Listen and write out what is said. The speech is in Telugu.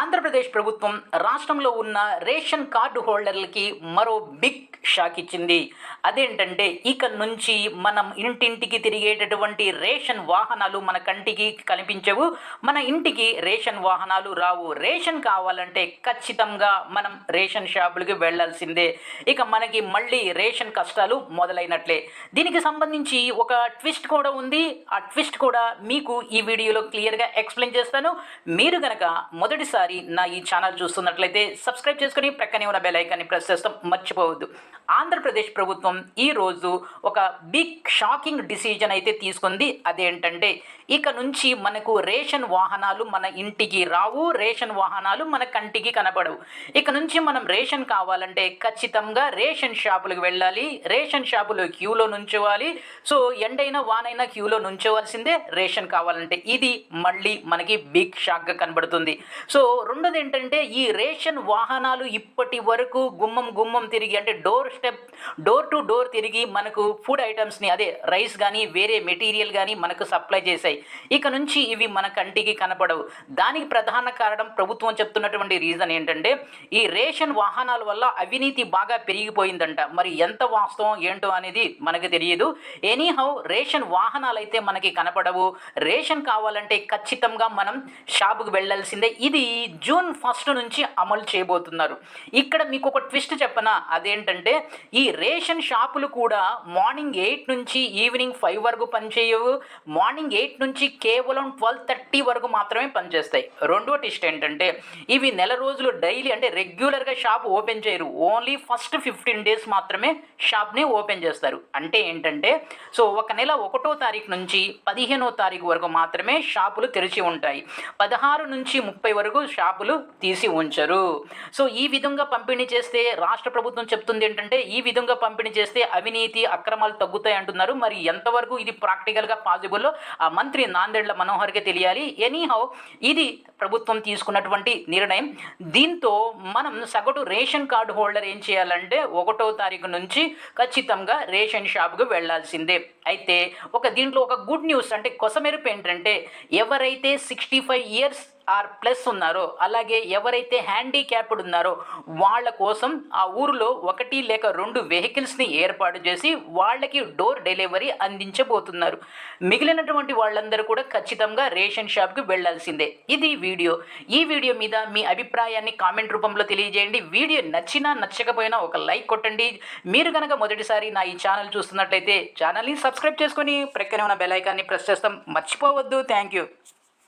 ఆంధ్రప్రదేశ్ ప్రభుత్వం రాష్ట్రంలో ఉన్న రేషన్ కార్డు హోల్డర్లకి మరో బిగ్ షాక్ ఇచ్చింది. అదేంటంటే ఇక నుంచి మనం ఇంటింటికి తిరిగేటటువంటి రేషన్ వాహనాలు మన కంటికి కనిపించవు, మన ఇంటికి రేషన్ వాహనాలు రావు. రేషన్ కావాలంటే ఖచ్చితంగా మనం రేషన్ షాపులకి వెళ్లాల్సిందే. ఇక మనకి మళ్ళీ రేషన్ కష్టాలు మొదలైనట్లే. దీనికి సంబంధించి ఒక ట్విస్ట్ కూడా ఉంది. ఆ ట్విస్ట్ కూడా మీకు ఈ వీడియోలో క్లియర్గా ఎక్స్ప్లెయిన్ చేస్తాను. మీరు గనక మొదటిసారి నా ఈ ఛానల్ చూస్తున్నట్లయితే సబ్స్క్రైబ్ చేసుకుని ప్రక్కనే ఉన్న బెల్ ఐకాన్ని ప్రెస్ చేస్తాం మర్చిపోవద్దు. ఆంధ్రప్రదేశ్ ప్రభుత్వం ఈరోజు ఒక బిగ్ షాకింగ్ డిసిజన్ అయితే తీసుకుంది. అదేంటంటే ఇక నుంచి మనకు రేషన్ వాహనాలు మన ఇంటికి రావు, రేషన్ వాహనాలు మన కంటికి కనపడవు. ఇక నుంచి మనం రేషన్ కావాలంటే ఖచ్చితంగా రేషన్ షాపులకు వెళ్ళాలి, రేషన్ షాపులో క్యూలో నుంచోవాలి. సో ఎండైనా వానైనా క్యూలో నుంచోవాల్సిందే రేషన్ కావాలంటే. ఇది మళ్ళీ మనకి బిగ్ షాక్గా కనబడుతుంది. సో రెండోది ఏంటంటే ఈ రేషన్ వాహనాలు ఇప్పటి వరకు గుమ్మం తిరిగి, అంటే డోర్ టు డోర్ తిరిగి మనకు ఫుడ్ ఐటమ్స్ని, అదే రైస్ కానీ వేరే మెటీరియల్ కానీ మనకు సప్లై చేశాయి. ఇక నుంచి ఇవి మన కంటికి కనపడవు. దానికి ప్రధాన కారణం ప్రభుత్వం చెప్తున్నటువంటి రీజన్ ఏంటంటే ఈ రేషన్ వాహనాల వల్ల అవినీతి బాగా పెరిగిపోయిందంట. మరి ఎంత వాస్తవం ఏంటో అనేది మనకు తెలియదు. ఎనీహౌ రేషన్ వాహనాలు అయితే మనకి కనపడవు. రేషన్ కావాలంటే ఖచ్చితంగా మనం షాపుకు వెళ్ళాల్సిందే. ఇది జూన్ 1 నుంచి అమలు చేయబోతున్నారు. ఇక్కడ మీకు ఒక ట్విస్ట్ చెప్పనా, అదేంటంటే ఈ రేషన్ షాపులు కూడా మార్నింగ్ 8 నుంచి ఈవినింగ్ 5 వరకు పనిచేయవు. మార్నింగ్ 8 నుంచి కేవలం 12:30 వరకు మాత్రమే పనిచేస్తాయి. రెండో ట్విస్ట్ ఏంటంటే ఇవి నెల రోజులు డైలీ, అంటే రెగ్యులర్గా షాప్ ఓపెన్ చేయరు. ఓన్లీ ఫస్ట్ 15 డేస్ మాత్రమే షాప్ని ఓపెన్ చేస్తారు. అంటే ఏంటంటే సో ఒక నెల 1వ తారీఖు నుంచి 15వ తారీఖు వరకు మాత్రమే షాపులు తెరిచి ఉంటాయి. 16 నుంచి 30 వరకు షాపులు తీసి ఉంచరు. సో ఈ విధంగా పంపిణీ చేస్తే రాష్ట్ర ప్రభుత్వం చెప్తుంది ఏంటంటే ఈ విధంగా పంపిణీ చేస్తే అవినీతి అక్రమాలు తగ్గుతాయి అంటున్నారు. మరి ఎంతవరకు ఇది ప్రాక్టికల్గా పాసిబుల్లో ఆ మంత్రి నాందేళ్ల మనోహర్కే తెలియాలి. ఎనీహౌ ఇది ప్రభుత్వం తీసుకున్నటువంటి నిర్ణయం. దీంతో మనం సగటు రేషన్ కార్డు హోల్డర్ ఏం చేయాలంటే 1వ తారీఖు నుంచి ఖచ్చితంగా రేషన్ షాప్కు వెళ్లాల్సిందే. అయితే దీంట్లో ఒక గుడ్ న్యూస్, అంటే కొసమెరుపు ఏంటంటే ఎవరైతే 65 ఇయర్స్ ఆర్ ప్లస్ ఉన్నారో, అలాగే ఎవరైతే హ్యాండిక్యాప్డ్ ఉన్నారో వాళ్ళ కోసం ఆ ఊరిలో 1 లేక 2 వెహికల్స్ని ఏర్పాటు చేసి వాళ్ళకి డోర్ డెలివరీ అందించబోతున్నారు. మిగిలినటువంటి వాళ్ళందరూ కూడా ఖచ్చితంగా రేషన్ షాప్కి వెళ్లాల్సిందే. ఇది వీడియో. ఈ వీడియో మీద మీ అభిప్రాయాన్ని కామెంట్ రూపంలో తెలియజేయండి. వీడియో నచ్చినా నచ్చకపోయినా ఒక లైక్ కొట్టండి. మీరు కనుక మొదటిసారి నా ఈ ఛానల్ చూస్తున్నట్లయితే ఛానల్ని సబ్స్క్రైబ్ చేసుకొని ప్రక్కనే ఉన్న బెల్ ఐకాన్ని ప్రెస్ చేస్తాం మర్చిపోవద్దు. Thank you.